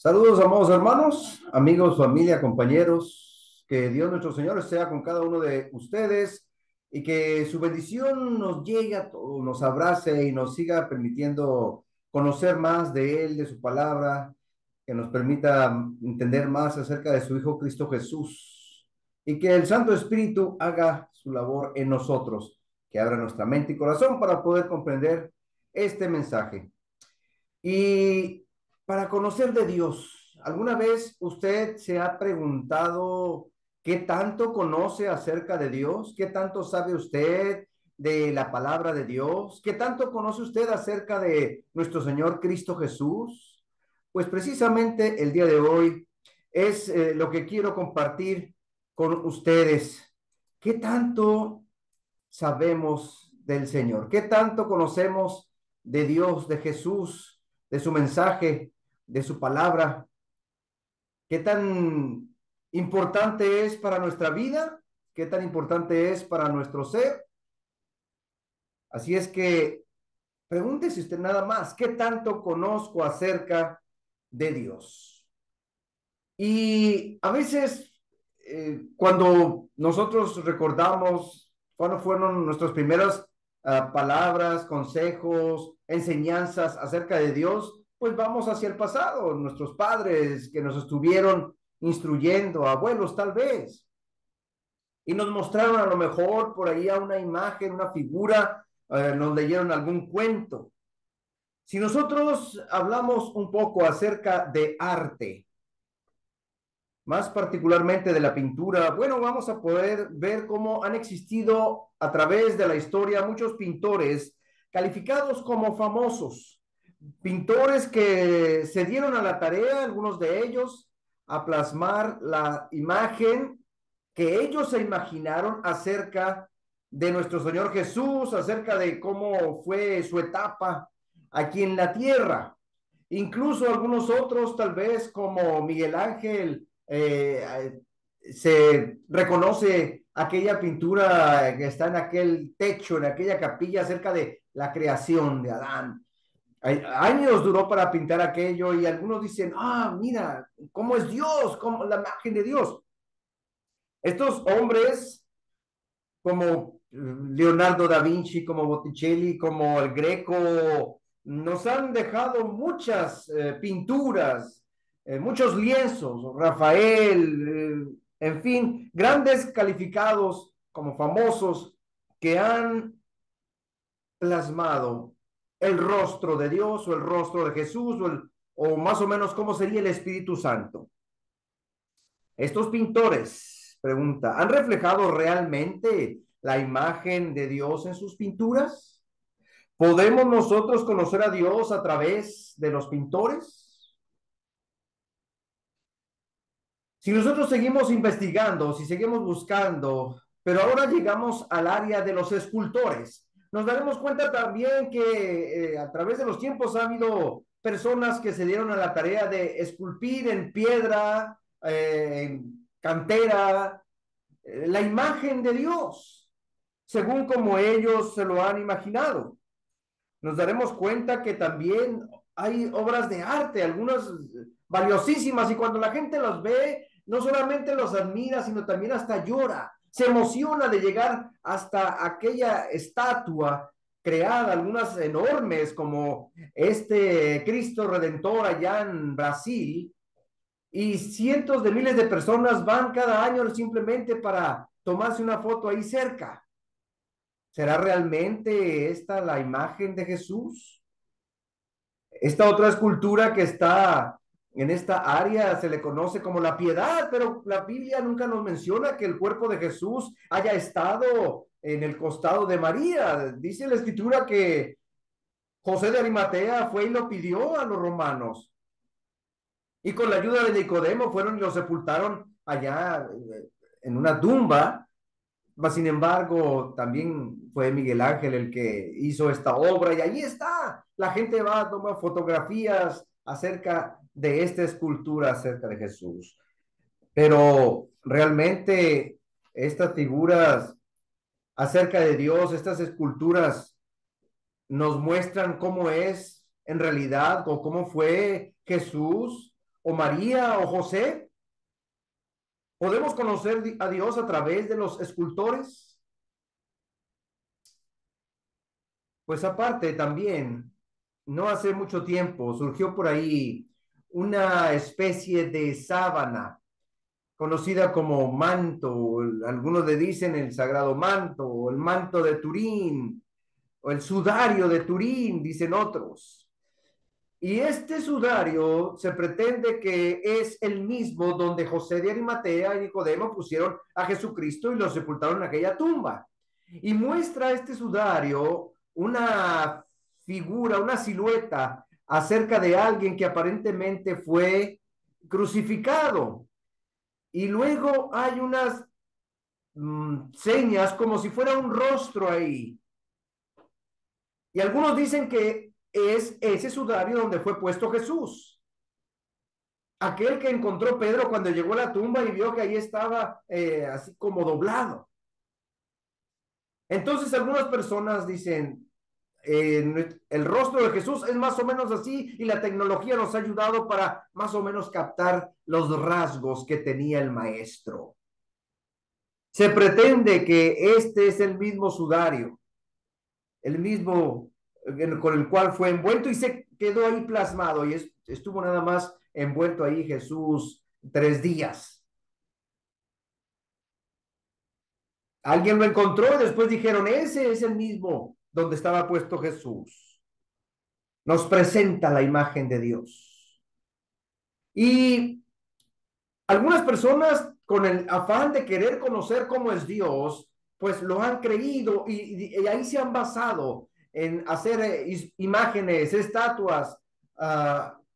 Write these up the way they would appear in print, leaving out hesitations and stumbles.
Saludos, amados hermanos, amigos, familia, compañeros. Que Dios nuestro Señor sea con cada uno de ustedes y que su bendición nos llegue a todos, nos abrace y nos siga permitiendo conocer más de Él, de su palabra, que nos permita entender más acerca de su Hijo Cristo Jesús y que el Santo Espíritu haga su labor en nosotros, que abra nuestra mente y corazón para poder comprender este mensaje. Y para conocer de Dios, ¿alguna vez usted se ha preguntado qué tanto conoce acerca de Dios? ¿Qué tanto sabe usted de la palabra de Dios? ¿Qué tanto conoce usted acerca de nuestro Señor Cristo Jesús? Pues precisamente el día de hoy es lo que quiero compartir con ustedes. ¿Qué tanto sabemos del Señor? ¿Qué tanto conocemos de Dios, de Jesús, de su mensaje, de su palabra? ¿Qué tan importante es para nuestra vida? ¿Qué tan importante es para nuestro ser? Así es que pregúntese usted nada más, ¿qué tanto conozco acerca de Dios? Y a veces, cuando nosotros recordamos cuándo fueron nuestras primeras palabras, consejos, enseñanzas acerca de Dios, pues vamos hacia el pasado, nuestros padres que nos estuvieron instruyendo, abuelos tal vez, y nos mostraron a lo mejor por ahí a una imagen, una figura, nos leyeron algún cuento. Si nosotros hablamos un poco acerca de arte, más particularmente de la pintura, bueno, vamos a poder ver cómo han existido a través de la historia muchos pintores calificados como famosos, pintores que se dieron a la tarea, algunos de ellos, a plasmar la imagen que ellos se imaginaron acerca de nuestro Señor Jesús, acerca de cómo fue su etapa aquí en la tierra. Incluso algunos otros, tal vez como Miguel Ángel, se reconoce aquella pintura que está en aquel techo, en aquella capilla acerca de la creación de Adán. Años duró para pintar aquello y algunos dicen, mira, ¿cómo es Dios? ¿Cómo la imagen de Dios? Estos hombres como Leonardo da Vinci, como Botticelli, como el Greco, nos han dejado muchas pinturas, muchos lienzos, Rafael, en fin, grandes calificados como famosos que han plasmado el rostro de Dios o el rostro de Jesús o más o menos cómo sería el Espíritu Santo. Estos pintores, pregunta, ¿han reflejado realmente la imagen de Dios en sus pinturas? ¿Podemos nosotros conocer a Dios a través de los pintores? Si nosotros seguimos investigando, si seguimos buscando, pero ahora llegamos al área de los escultores, nos daremos cuenta también que a través de los tiempos ha habido personas que se dieron a la tarea de esculpir en piedra, en cantera, la imagen de Dios, según como ellos se lo han imaginado. Nos daremos cuenta que también hay obras de arte, algunas valiosísimas, y cuando la gente los ve, no solamente los admira, sino también hasta llora, se emociona de llegar hasta aquella estatua creada, algunas enormes, como este Cristo Redentor allá en Brasil, y cientos de miles de personas van cada año simplemente para tomarse una foto ahí cerca. ¿Será realmente esta la imagen de Jesús? Esta otra escultura que está en esta área se le conoce como la piedad, pero la Biblia nunca nos menciona que el cuerpo de Jesús haya estado en el costado de María. Dice la escritura que José de Arimatea fue y lo pidió a los romanos. Y con la ayuda de Nicodemo fueron y lo sepultaron allá en una tumba. Mas, sin embargo, también fue Miguel Ángel el que hizo esta obra y ahí está. La gente va a tomar fotografías acerca de esta escultura acerca de Jesús. Pero realmente estas figuras acerca de Dios, estas esculturas nos muestran cómo es en realidad o cómo fue Jesús o María o José? ¿Podemos conocer a Dios a través de los escultores? Pues aparte también, no hace mucho tiempo surgió por ahí una especie de sábana conocida como manto, algunos le dicen el sagrado manto, o el manto de Turín, o el sudario de Turín, dicen otros. Y este sudario se pretende que es el mismo donde José de Arimatea y Nicodemo pusieron a Jesucristo y lo sepultaron en aquella tumba. Y muestra este sudario una figura, una silueta acerca de alguien que aparentemente fue crucificado. Y luego hay unas señas como si fuera un rostro ahí. Y algunos dicen que es ese sudario donde fue puesto Jesús. Aquel que encontró Pedro cuando llegó a la tumba y vio que ahí estaba así como doblado. Entonces algunas personas dicen, el rostro de Jesús es más o menos así y la tecnología nos ha ayudado para más o menos captar los rasgos que tenía el maestro. Se pretende que este es el mismo sudario, el mismo con el cual fue envuelto y se quedó ahí plasmado y estuvo nada más envuelto ahí Jesús 3 días. Alguien lo encontró y después dijeron, ese es el mismo donde estaba puesto Jesús. Nos presenta la imagen de Dios. Y algunas personas con el afán de querer conocer cómo es Dios, pues lo han creído y ahí se han basado en hacer imágenes, estatuas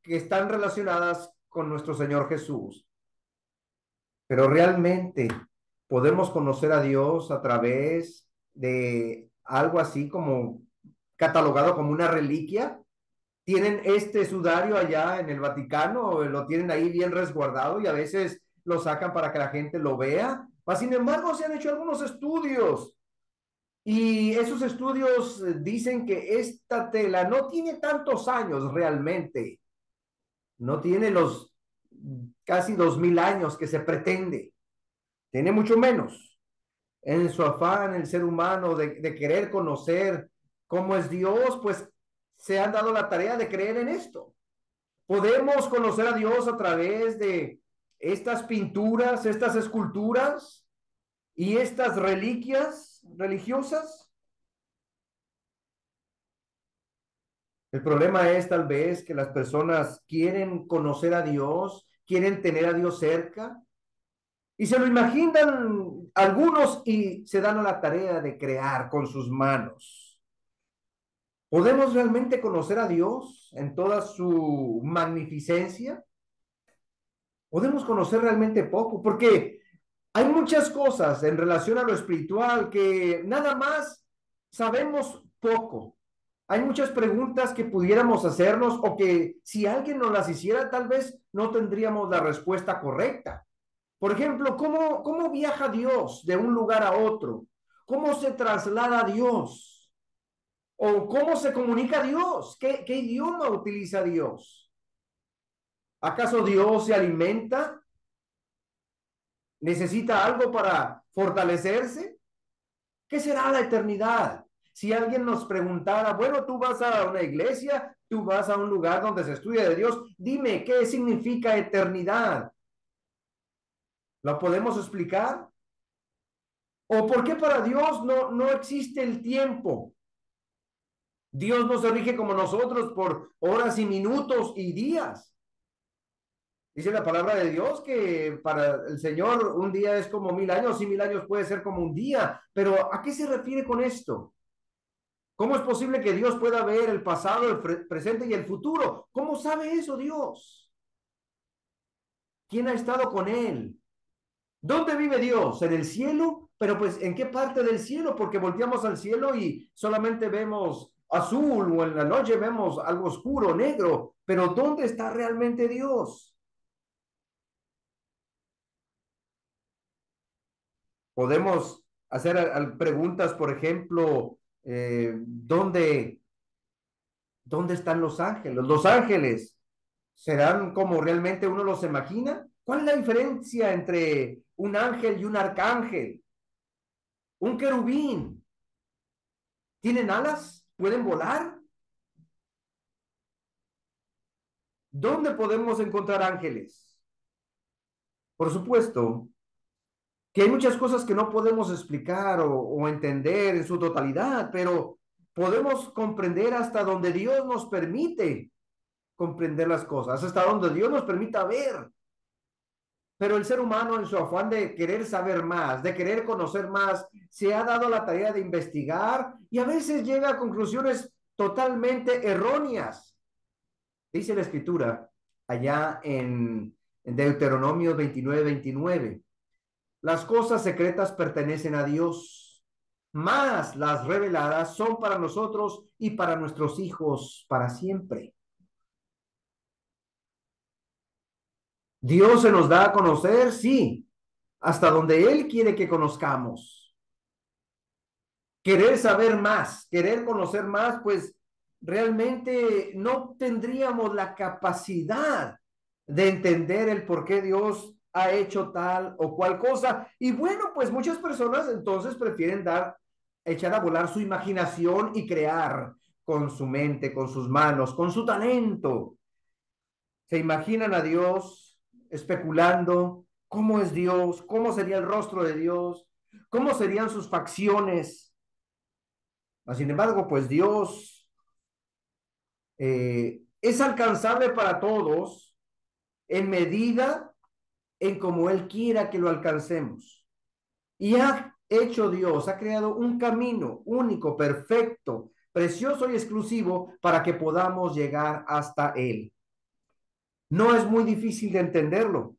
que están relacionadas con nuestro Señor Jesús. Pero realmente podemos conocer a Dios a través de algo así como catalogado como una reliquia. Tienen este sudario allá en el Vaticano, lo tienen ahí bien resguardado y a veces lo sacan para que la gente lo vea. Sin embargo, se han hecho algunos estudios y esos estudios dicen que esta tela no tiene tantos años realmente, no tiene los casi 2000 años que se pretende, tiene mucho menos. En su afán, el ser humano de querer conocer cómo es Dios, pues se han dado la tarea de creer en esto. Podemos conocer a Dios a través de estas pinturas, estas esculturas y estas reliquias religiosas. El problema es tal vez que las personas quieren conocer a Dios, quieren tener a Dios cerca y se lo imaginan algunos y se dan a la tarea de crear con sus manos. ¿Podemos realmente conocer a Dios en toda su magnificencia? Podemos conocer realmente poco, porque hay muchas cosas en relación a lo espiritual que nada más sabemos poco. Hay muchas preguntas que pudiéramos hacernos o que si alguien nos las hiciera, tal vez no tendríamos la respuesta correcta. Por ejemplo, ¿cómo viaja Dios de un lugar a otro? ¿Cómo se traslada Dios? ¿O cómo se comunica Dios? ¿Qué idioma utiliza Dios? ¿Acaso Dios se alimenta? ¿Necesita algo para fortalecerse? ¿Qué será la eternidad? Si alguien nos preguntara, bueno, tú vas a una iglesia, tú vas a un lugar donde se estudia de Dios, dime, ¿qué significa eternidad? ¿Lo podemos explicar? ¿O por qué para Dios no existe el tiempo? Dios no se rige como nosotros por horas y minutos y días. Dice la palabra de Dios que para el Señor un día es como 1000 años y 1000 años puede ser como un día. Pero ¿a qué se refiere con esto? ¿Cómo es posible que Dios pueda ver el pasado, el presente y el futuro? ¿Cómo sabe eso Dios? ¿Quién ha estado con él? ¿Dónde vive Dios? ¿En el cielo? Pero pues, ¿en qué parte del cielo? Porque volteamos al cielo y solamente vemos azul o en la noche vemos algo oscuro, negro. Pero ¿dónde está realmente Dios? Podemos hacer preguntas, por ejemplo, ¿dónde están los ángeles? Los ángeles ¿Serán como realmente uno los imagina? ¿Cuál es la diferencia entre un ángel y un arcángel? ¿Un querubín? ¿Tienen alas? ¿Pueden volar? ¿Dónde podemos encontrar ángeles? Por supuesto que hay muchas cosas que no podemos explicar o entender en su totalidad, pero podemos comprender hasta donde Dios nos permite comprender las cosas, hasta donde Dios nos permita ver. Pero el ser humano en su afán de querer saber más, de querer conocer más, se ha dado la tarea de investigar y a veces llega a conclusiones totalmente erróneas. Dice la escritura allá en Deuteronomio 29:29. Las cosas secretas pertenecen a Dios, mas las reveladas son para nosotros y para nuestros hijos para siempre. Dios se nos da a conocer, sí, hasta donde Él quiere que conozcamos. Querer saber más, querer conocer más, pues realmente no tendríamos la capacidad de entender el por qué Dios ha hecho tal o cual cosa. Y bueno, pues muchas personas entonces prefieren echar a volar su imaginación y crear con su mente, con sus manos, con su talento. Se imaginan a Dios especulando cómo es Dios, cómo sería el rostro de Dios, cómo serían sus facciones. Sin embargo, pues Dios es alcanzable para todos en medida en como Él quiera que lo alcancemos. Y ha hecho Dios, ha creado un camino único, perfecto, precioso y exclusivo para que podamos llegar hasta Él. No es muy difícil de entenderlo,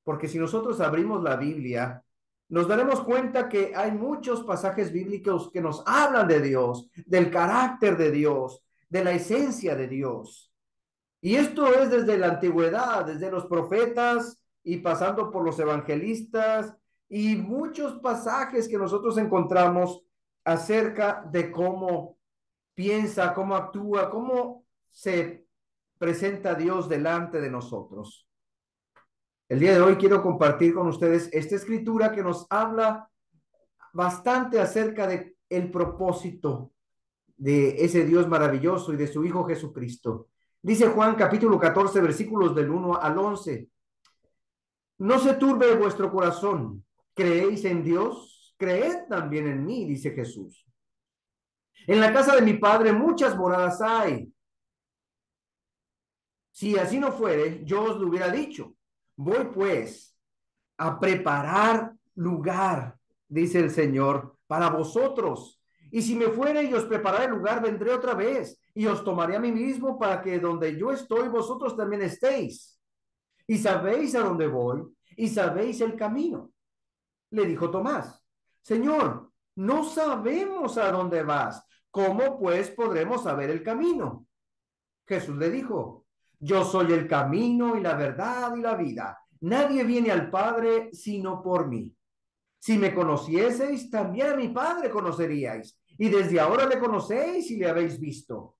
porque si nosotros abrimos la Biblia, nos daremos cuenta que hay muchos pasajes bíblicos que nos hablan de Dios, del carácter de Dios, de la esencia de Dios. Y esto es desde la antigüedad, desde los profetas y pasando por los evangelistas y muchos pasajes que nosotros encontramos acerca de cómo piensa, cómo actúa, cómo se presenta Dios delante de nosotros. El día de hoy quiero compartir con ustedes esta escritura que nos habla bastante acerca de el propósito de ese Dios maravilloso y de su Hijo Jesucristo. Dice Juan capítulo 14, versículos del 1 al 11. No se turbe vuestro corazón. ¿Creéis en Dios? Creed también en mí, dice Jesús. En la casa de mi Padre muchas moradas hay. Si así no fuere, yo os lo hubiera dicho. Voy pues a preparar lugar, dice el Señor, para vosotros. Y si me fuere y os prepararé lugar, vendré otra vez y os tomaré a mí mismo para que donde yo estoy, vosotros también estéis. Y sabéis a dónde voy y sabéis el camino. Le dijo Tomás, Señor, no sabemos a dónde vas. ¿Cómo pues podremos saber el camino? Jesús le dijo, yo soy el camino y la verdad y la vida. Nadie viene al Padre sino por mí. Si me conocieseis, también a mi Padre conoceríais. Y desde ahora le conocéis y le habéis visto.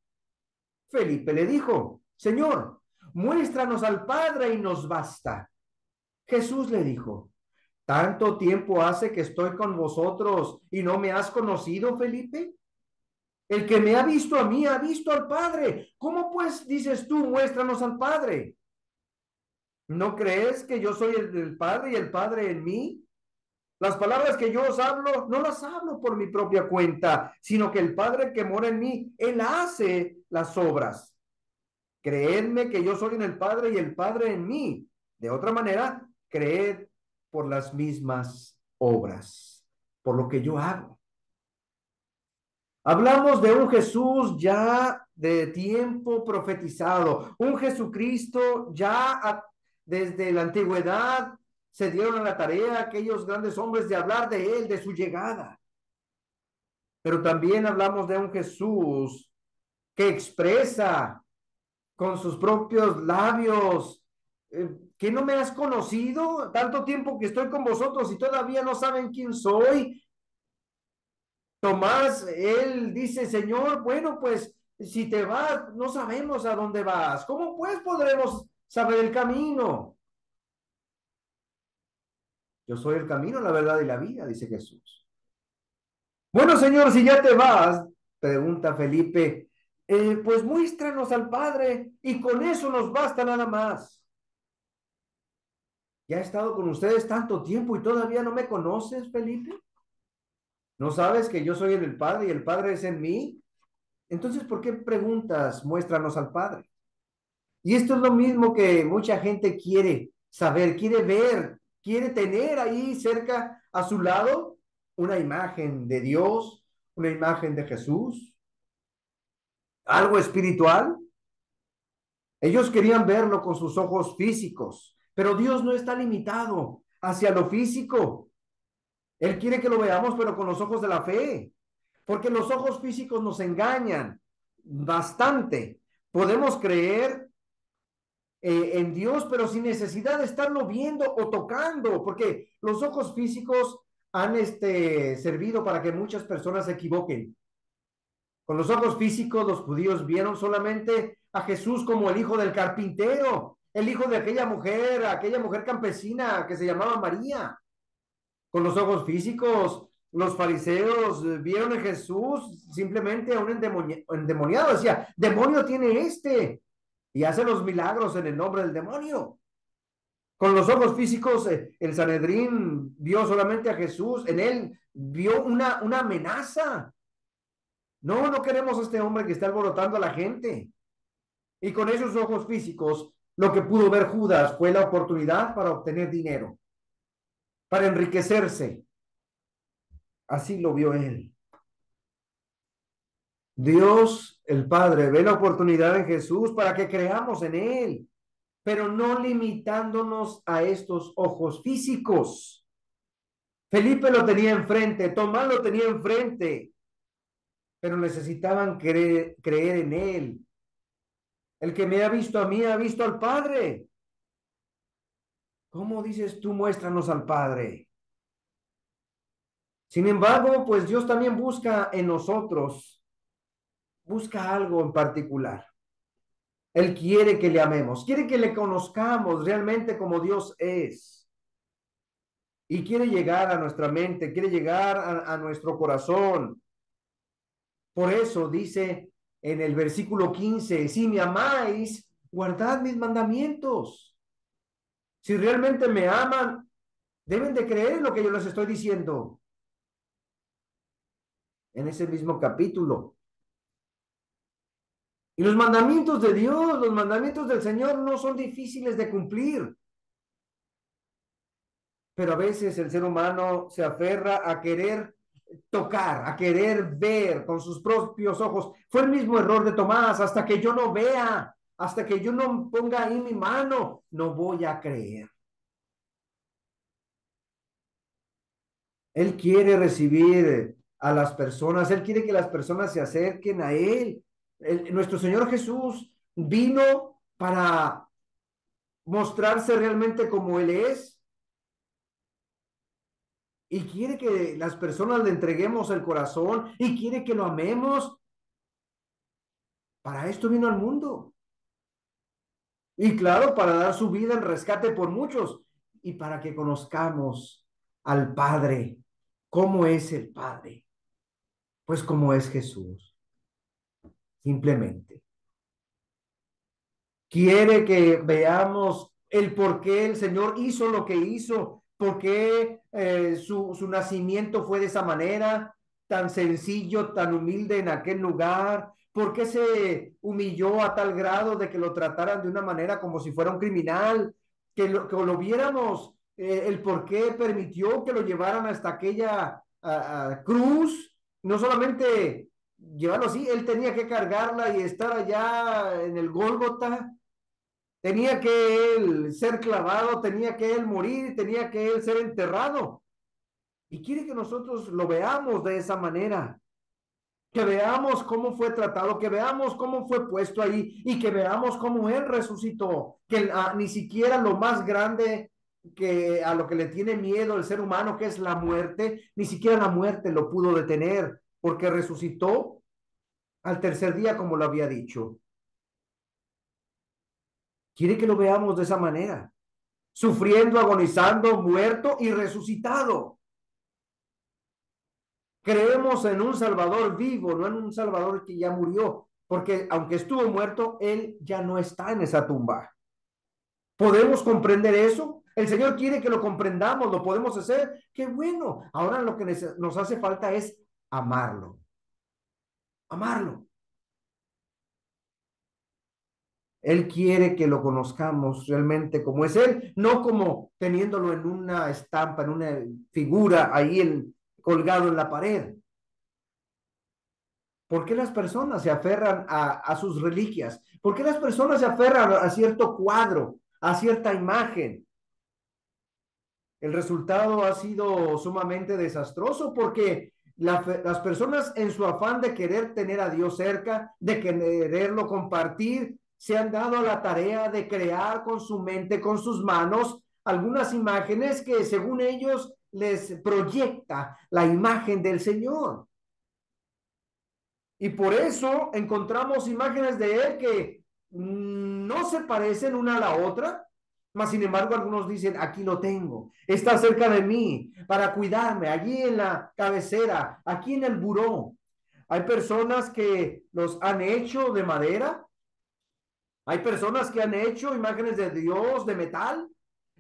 Felipe le dijo, Señor, muéstranos al Padre y nos basta. Jesús le dijo, ¿tanto tiempo hace que estoy con vosotros y no me has conocido, Felipe? El que me ha visto a mí ha visto al Padre. ¿Cómo pues dices tú, muéstranos al Padre? ¿No crees que yo soy el del Padre y el Padre en mí? Las palabras que yo os hablo, no las hablo por mi propia cuenta, sino que el Padre que mora en mí, Él hace las obras. Creedme que yo soy en el Padre y el Padre en mí. De otra manera, creed por las mismas obras, por lo que yo hago. Hablamos de un Jesús ya de tiempo profetizado, un Jesucristo ya desde la antigüedad se dieron a la tarea aquellos grandes hombres de hablar de él, de su llegada. Pero también hablamos de un Jesús que expresa con sus propios labios, que no me has conocido tanto tiempo que estoy con vosotros y todavía no saben quién soy. Tomás, él dice, Señor, bueno, pues si te vas, no sabemos a dónde vas. ¿Cómo pues podremos sabe del camino. Yo soy el camino, la verdad y la vida, dice Jesús. Bueno, Señor, si ya te vas, pregunta Felipe, pues muéstranos al Padre y con eso nos basta nada más. Ya he estado con ustedes tanto tiempo y todavía no me conoces, Felipe. ¿No sabes que yo soy en el Padre y el Padre es en mí? Entonces, ¿por qué preguntas, muéstranos al Padre? Y esto es lo mismo que mucha gente quiere saber, quiere ver, quiere tener ahí cerca a su lado una imagen de Dios, una imagen de Jesús, algo espiritual. Ellos querían verlo con sus ojos físicos, pero Dios no está limitado hacia lo físico. Él quiere que lo veamos, pero con los ojos de la fe, porque los ojos físicos nos engañan bastante. Podemos creer en Dios, pero sin necesidad de estarlo viendo o tocando, porque los ojos físicos han servido para que muchas personas se equivoquen. Con los ojos físicos, los judíos vieron solamente a Jesús como el hijo del carpintero, el hijo de aquella mujer campesina que se llamaba María. Con los ojos físicos, los fariseos vieron a Jesús simplemente a un endemoniado. Decía, demonio tiene este. Y hace los milagros en el nombre del demonio. Con los ojos físicos, el Sanedrín vio solamente a Jesús. En él vio una amenaza. No, no queremos a este hombre que está alborotando a la gente. Y con esos ojos físicos, lo que pudo ver Judas fue la oportunidad para obtener dinero, para enriquecerse. Así lo vio él. Dios, el Padre, ve la oportunidad en Jesús para que creamos en él, pero no limitándonos a estos ojos físicos. Felipe lo tenía enfrente, Tomás lo tenía enfrente, pero necesitaban creer en él. El que me ha visto a mí ha visto al Padre. ¿Cómo dices tú, muéstranos al Padre? Sin embargo, pues Dios también busca en nosotros, busca algo en particular. Él quiere que le amemos, quiere que le conozcamos realmente como Dios es. Y quiere llegar a nuestra mente, quiere llegar a nuestro corazón. Por eso dice en el versículo 15, si me amáis, guardad mis mandamientos. Si realmente me aman, deben de creer en lo que yo les estoy diciendo. En ese mismo capítulo. Y los mandamientos de Dios, los mandamientos del Señor no son difíciles de cumplir. Pero a veces el ser humano se aferra a querer tocar, a querer ver con sus propios ojos. Fue el mismo error de Tomás, hasta que yo no vea, hasta que yo no ponga ahí mi mano, no voy a creer. Él quiere recibir a las personas, Él quiere que las personas se acerquen a Él. Nuestro Señor Jesús vino para mostrarse realmente como Él es y quiere que las personas le entreguemos el corazón y quiere que lo amemos. Para esto vino al mundo. Y claro, para dar su vida en rescate por muchos y para que conozcamos al Padre. ¿Cómo es el Padre? Pues como es Jesús, simplemente. Quiere que veamos el por qué el Señor hizo lo que hizo, por qué su nacimiento fue de esa manera, tan sencillo, tan humilde en aquel lugar, por qué se humilló a tal grado de que lo trataran de una manera como si fuera un criminal, que lo viéramos, el por qué permitió que lo llevaran hasta aquella cruz, no solamente llevarlo así, él tenía que cargarla y estar allá en el Gólgota. Tenía que él ser clavado, tenía que él morir, tenía que él ser enterrado. Y quiere que nosotros lo veamos de esa manera, que veamos cómo fue tratado, que veamos cómo fue puesto ahí y que veamos cómo él resucitó, que ni siquiera lo más grande que a lo que le tiene miedo el ser humano, que es la muerte, ni siquiera la muerte lo pudo detener, porque resucitó al tercer día, como lo había dicho. Quiere que lo veamos de esa manera, sufriendo, agonizando, muerto y resucitado. Creemos en un Salvador vivo, no en un Salvador que ya murió, porque aunque estuvo muerto, Él ya no está en esa tumba. ¿Podemos comprender eso? El Señor quiere que lo comprendamos, lo podemos hacer. Qué bueno. Ahora lo que nos hace falta es amarlo. Amarlo. Él quiere que lo conozcamos realmente como es Él, no como teniéndolo en una estampa, en una figura ahí colgado en la pared. ¿Por qué las personas se aferran a sus reliquias? ¿Por qué las personas se aferran a cierto cuadro, a cierta imagen? El resultado ha sido sumamente desastroso porque las personas en su afán de querer tener a Dios cerca, de quererlo compartir, se han dado a la tarea de crear con su mente, con sus manos, algunas imágenes que según ellos les proyecta la imagen del Señor. Y por eso encontramos imágenes de Él que no se parecen una a la otra, mas sin embargo algunos dicen, aquí lo tengo, está cerca de mí para cuidarme, allí en la cabecera, aquí en el buró. Hay personas que los han hecho de madera, hay personas que han hecho imágenes de Dios de metal,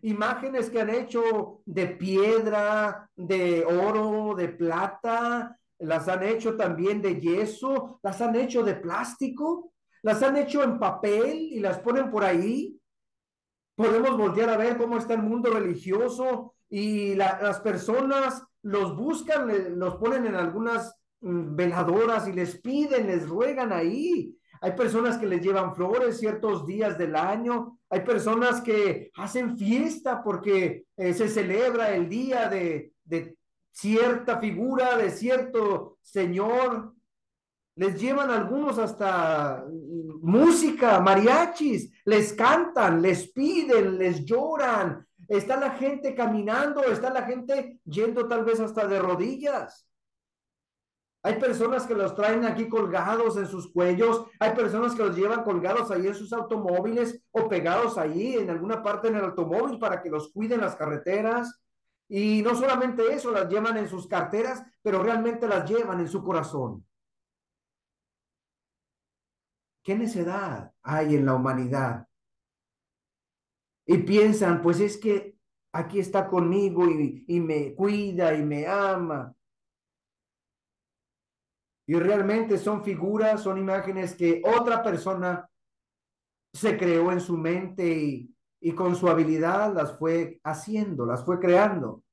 imágenes que han hecho de piedra, de oro, de plata, las han hecho también de yeso, las han hecho de plástico, las han hecho en papel y las ponen por ahí. Podemos voltear a ver cómo está el mundo religioso y las personas los buscan, los ponen en algunas veladoras y les piden, les ruegan ahí. Hay personas que les llevan flores ciertos días del año. Hay personas que hacen fiesta porque se celebra el día de cierta figura, de cierto señor. Les llevan algunos hasta música, mariachis, les cantan, les piden, les lloran. Está la gente caminando, está la gente yendo tal vez hasta de rodillas. Hay personas que los traen aquí colgados en sus cuellos, hay personas que los llevan colgados ahí en sus automóviles o pegados ahí en alguna parte en el automóvil para que los cuiden las carreteras. Y no solamente eso, las llevan en sus carteras, pero realmente las llevan en su corazón. ¿Qué necedad hay en la humanidad? Y piensan, pues es que aquí está conmigo y me cuida y me ama. Y realmente son figuras, son imágenes que otra persona se creó en su mente y con su habilidad las fue haciendo, las fue creando.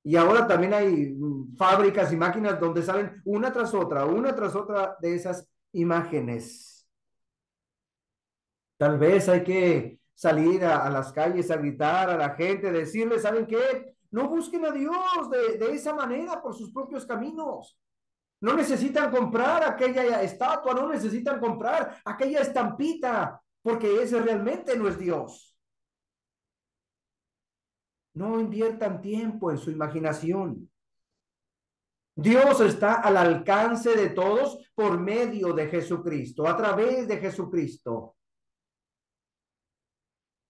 Y ahora también hay fábricas y máquinas donde salen una tras otra de esas imágenes. Tal vez hay que salir a las calles a gritar a la gente, decirles, ¿saben qué? No busquen a Dios de esa manera por sus propios caminos. No necesitan comprar aquella estatua, no necesitan comprar aquella estampita, porque ese realmente no es Dios. No inviertan tiempo en su imaginación. Dios está al alcance de todos por medio de Jesucristo, a través de Jesucristo.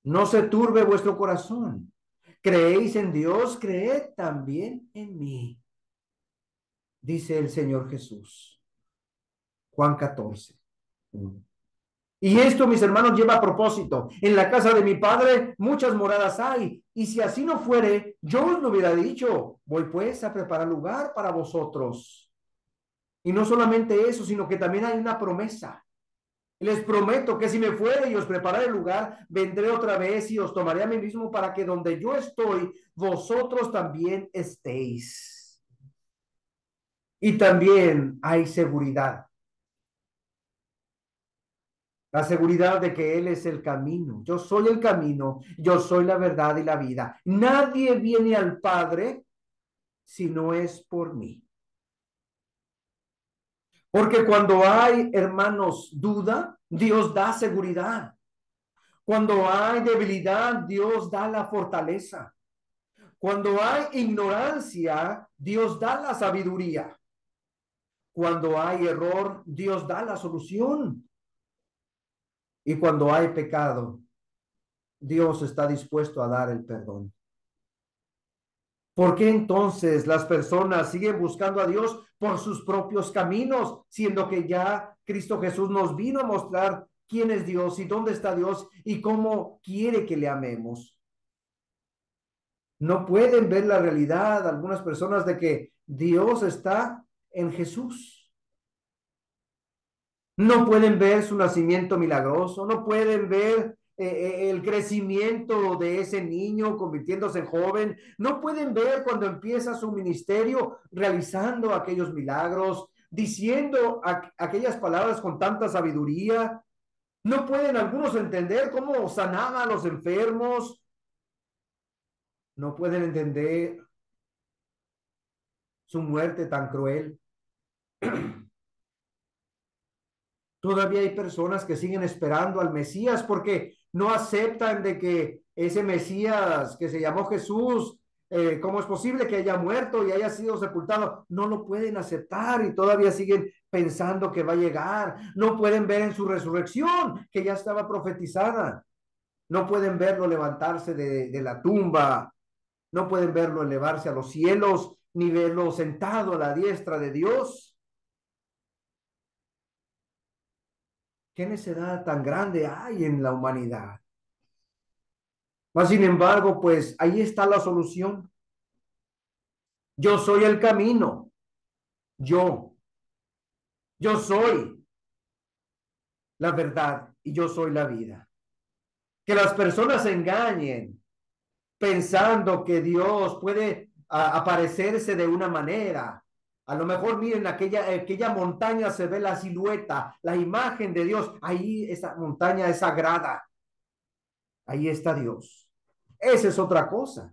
No se turbe vuestro corazón. ¿Creéis en Dios? Creed también en mí, dice el Señor Jesús. Juan 14. Y esto, mis hermanos, lleva a propósito. En la casa de mi padre muchas moradas hay. Y si así no fuere, yo os lo hubiera dicho. Voy pues a preparar lugar para vosotros. Y no solamente eso, sino que también hay una promesa. Les prometo que si me fuere y os prepararé el lugar, vendré otra vez y os tomaré a mí mismo para que donde yo estoy, vosotros también estéis. Y también hay seguridad. La seguridad de que Él es el camino. Yo soy el camino, yo soy la verdad y la vida. Nadie viene al Padre si no es por mí. Porque cuando hay, hermanos, duda, Dios da seguridad. Cuando hay debilidad, Dios da la fortaleza. Cuando hay ignorancia, Dios da la sabiduría. Cuando hay error, Dios da la solución. Y cuando hay pecado, Dios está dispuesto a dar el perdón. ¿Por qué entonces las personas siguen buscando a Dios por sus propios caminos, siendo que ya Cristo Jesús nos vino a mostrar quién es Dios y dónde está Dios y cómo quiere que le amemos? No pueden ver la realidad algunas personas de que Dios está en Jesús. No pueden ver su nacimiento milagroso, no pueden ver el crecimiento de ese niño convirtiéndose en joven, no pueden ver cuando empieza su ministerio realizando aquellos milagros, diciendo aquellas palabras con tanta sabiduría. No pueden algunos entender cómo sanaba a los enfermos, no pueden entender su muerte tan cruel. Todavía hay personas que siguen esperando al Mesías porque no aceptan de que ese Mesías que se llamó Jesús, ¿cómo es posible que haya muerto y haya sido sepultado? No lo pueden aceptar y todavía siguen pensando que va a llegar. No pueden ver en su resurrección que ya estaba profetizada. No pueden verlo levantarse de la tumba. No pueden verlo elevarse a los cielos, ni verlo sentado a la diestra de Dios. ¿Qué necedad tan grande hay en la humanidad? Mas, sin embargo, pues ahí está la solución. Yo soy el camino. Yo, yo soy la verdad y yo soy la vida. Que las personas se engañen pensando que Dios puede aparecerse de una manera. A lo mejor, miren, aquella montaña se ve la silueta, la imagen de Dios. Ahí esa montaña es sagrada. Ahí está Dios. Esa es otra cosa.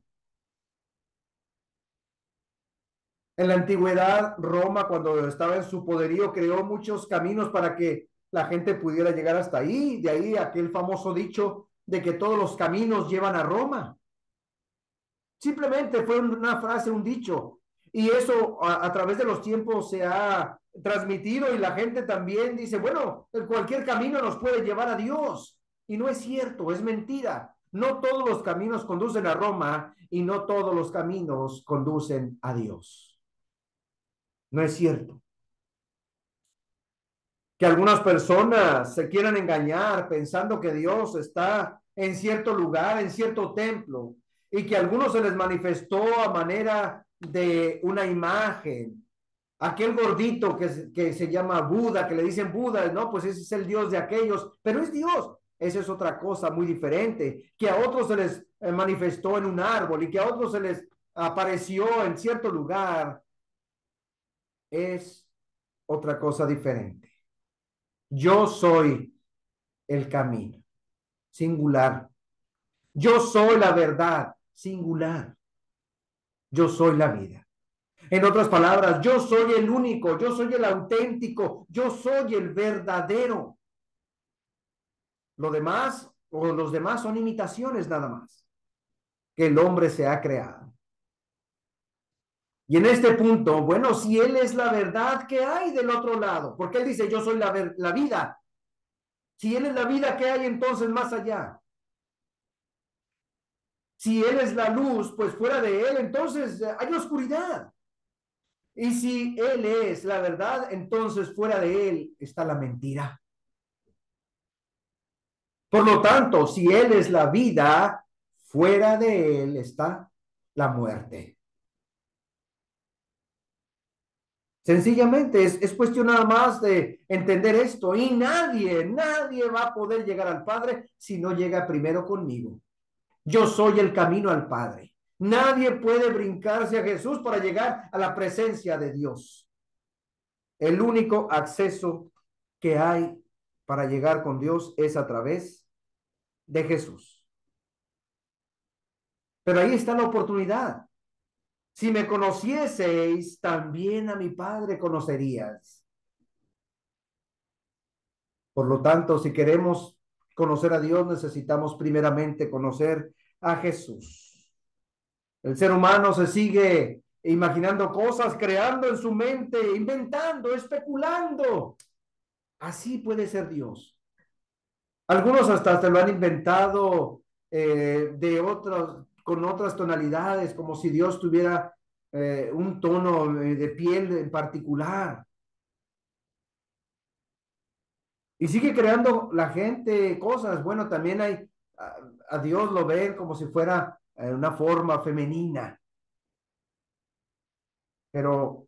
En la antigüedad, Roma, cuando estaba en su poderío, creó muchos caminos para que la gente pudiera llegar hasta ahí. De ahí aquel famoso dicho de que todos los caminos llevan a Roma. Simplemente fue una frase, un dicho. Y eso a través de los tiempos se ha transmitido y la gente también dice, bueno, cualquier camino nos puede llevar a Dios. Y no es cierto, es mentira. No todos los caminos conducen a Roma y no todos los caminos conducen a Dios. No es cierto. Que algunas personas se quieran engañar pensando que Dios está en cierto lugar, en cierto templo, y que a algunos se les manifestó a manera de una imagen. Aquel gordito que se llama Buda, que le dicen Buda, no, pues ese es el Dios de aquellos, pero es Dios. Esa es otra cosa muy diferente, que a otros se les manifestó en un árbol y que a otros se les apareció en cierto lugar, es otra cosa diferente. Yo soy el camino, singular. Yo soy la verdad, singular. Yo soy la vida. En otras palabras, yo soy el único, yo soy el auténtico, yo soy el verdadero. Lo demás o los demás son imitaciones nada más que el hombre se ha creado. Y en este punto, bueno, si él es la verdad, ¿qué hay del otro lado? Porque él dice, yo soy la vida. Si él es la vida, ¿qué hay entonces más allá? Si él es la luz, pues fuera de él, entonces hay oscuridad. Y si él es la verdad, entonces fuera de él está la mentira. Por lo tanto, si él es la vida, fuera de él está la muerte. Sencillamente es cuestión nada más de entender esto y nadie va a poder llegar al Padre si no llega primero conmigo. Yo soy el camino al Padre. Nadie puede brincarse a Jesús para llegar a la presencia de Dios. El único acceso que hay para llegar con Dios es a través de Jesús. Pero ahí está la oportunidad. Si me conocieseis, también a mi Padre conocerías. Por lo tanto, si queremos conocer a Dios, necesitamos primeramente conocer a Jesús. El ser humano se sigue imaginando cosas, creando en su mente, inventando, especulando. Así puede ser Dios. Algunos hasta lo han inventado con otras tonalidades, como si Dios tuviera un tono de piel en particular. Y sigue creando la gente cosas. Bueno, también hay, a Dios lo ven como si fuera una forma femenina. Pero,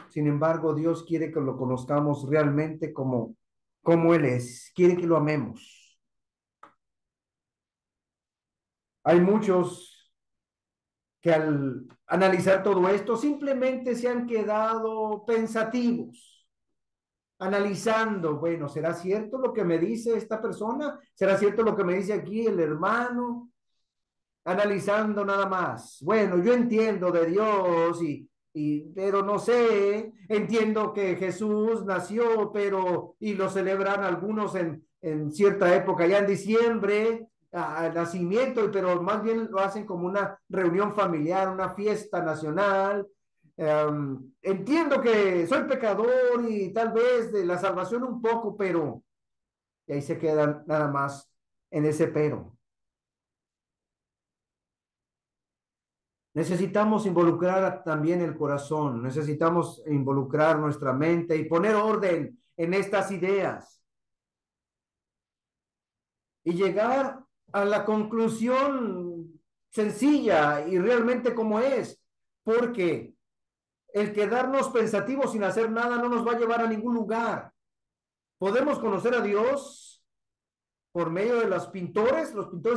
sin embargo, Dios quiere que lo conozcamos realmente como Él es. Quiere que lo amemos. Hay muchos que al analizar todo esto simplemente se han quedado pensativos, analizando, bueno, ¿será cierto lo que me dice esta persona? ¿Será cierto lo que me dice aquí el hermano? Analizando nada más. Bueno, yo entiendo de Dios pero no sé, entiendo que Jesús nació, y lo celebran algunos en cierta época, ya en diciembre, al nacimiento, pero más bien lo hacen como una reunión familiar, una fiesta nacional. Entiendo que soy pecador y tal vez de la salvación un poco, y ahí se quedan nada más en ese pero. Necesitamos involucrar también el corazón, necesitamos involucrar nuestra mente y poner orden en estas ideas y llegar a la conclusión sencilla y realmente como es, porque el quedarnos pensativos sin hacer nada no nos va a llevar a ningún lugar. Podemos conocer a Dios por medio de los pintores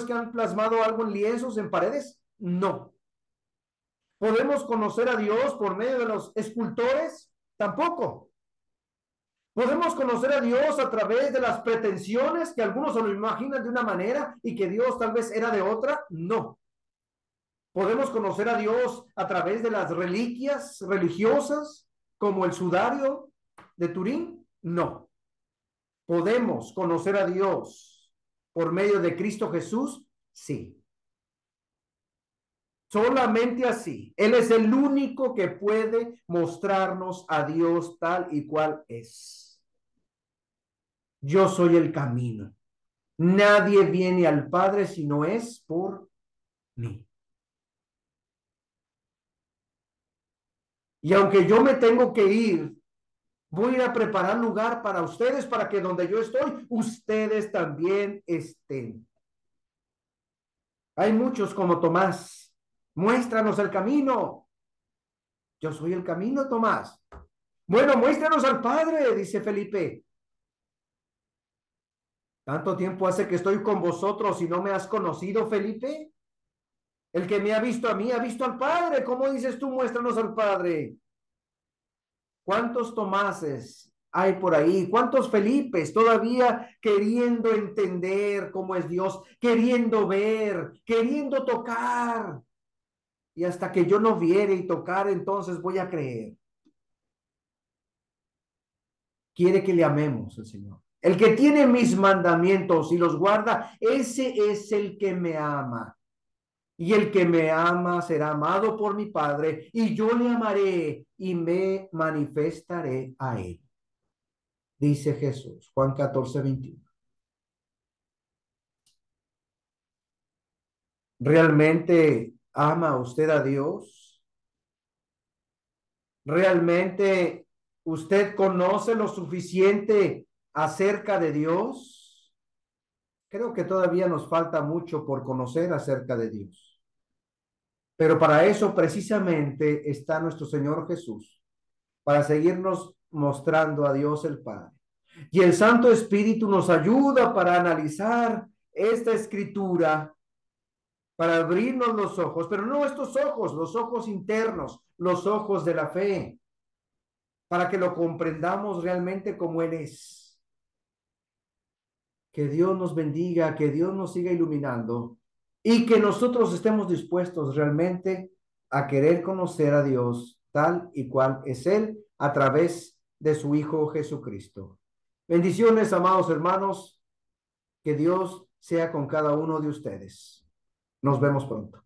que han plasmado algo en lienzos, en paredes. No. ¿Podemos conocer a Dios por medio de los escultores? Tampoco. ¿Podemos conocer a Dios a través de las pretensiones que algunos se lo imaginan de una manera y que Dios tal vez era de otra? No. ¿Podemos conocer a Dios a través de las reliquias religiosas como el sudario de Turín? No. ¿Podemos conocer a Dios por medio de Cristo Jesús? Sí. Solamente así. Él es el único que puede mostrarnos a Dios tal y cual es. Yo soy el camino. Nadie viene al Padre si no es por mí. Y aunque yo me tengo que ir, voy a ir a preparar lugar para ustedes, para que donde yo estoy, ustedes también estén. Hay muchos como Tomás. Muéstranos el camino. Yo soy el camino, Tomás. Bueno, muéstranos al Padre, dice Felipe. ¿Tanto tiempo hace que estoy con vosotros y no me has conocido, Felipe? El que me ha visto a mí ha visto al Padre. ¿Cómo dices tú, muéstranos al Padre? ¿Cuántos Tomases hay por ahí? ¿Cuántos Felipes todavía queriendo entender cómo es Dios, queriendo ver, queriendo tocar? Y hasta que yo no viere y tocar, entonces voy a creer. Quiere que le amemos al Señor. El que tiene mis mandamientos y los guarda, ese es el que me ama. Y el que me ama será amado por mi Padre, y yo le amaré y me manifestaré a él. Dice Jesús, Juan 14:21. ¿Realmente ama usted a Dios? ¿Realmente usted conoce lo suficiente acerca de Dios? Creo que todavía nos falta mucho por conocer acerca de Dios. Pero para eso precisamente está nuestro Señor Jesús, para seguirnos mostrando a Dios el Padre. Y el Santo Espíritu nos ayuda para analizar esta escritura, para abrirnos los ojos, pero no estos ojos, los ojos internos, los ojos de la fe, para que lo comprendamos realmente como Él es. Que Dios nos bendiga, que Dios nos siga iluminando y que nosotros estemos dispuestos realmente a querer conocer a Dios tal y cual es Él a través de su Hijo Jesucristo. Bendiciones, amados hermanos, que Dios sea con cada uno de ustedes. Nos vemos pronto.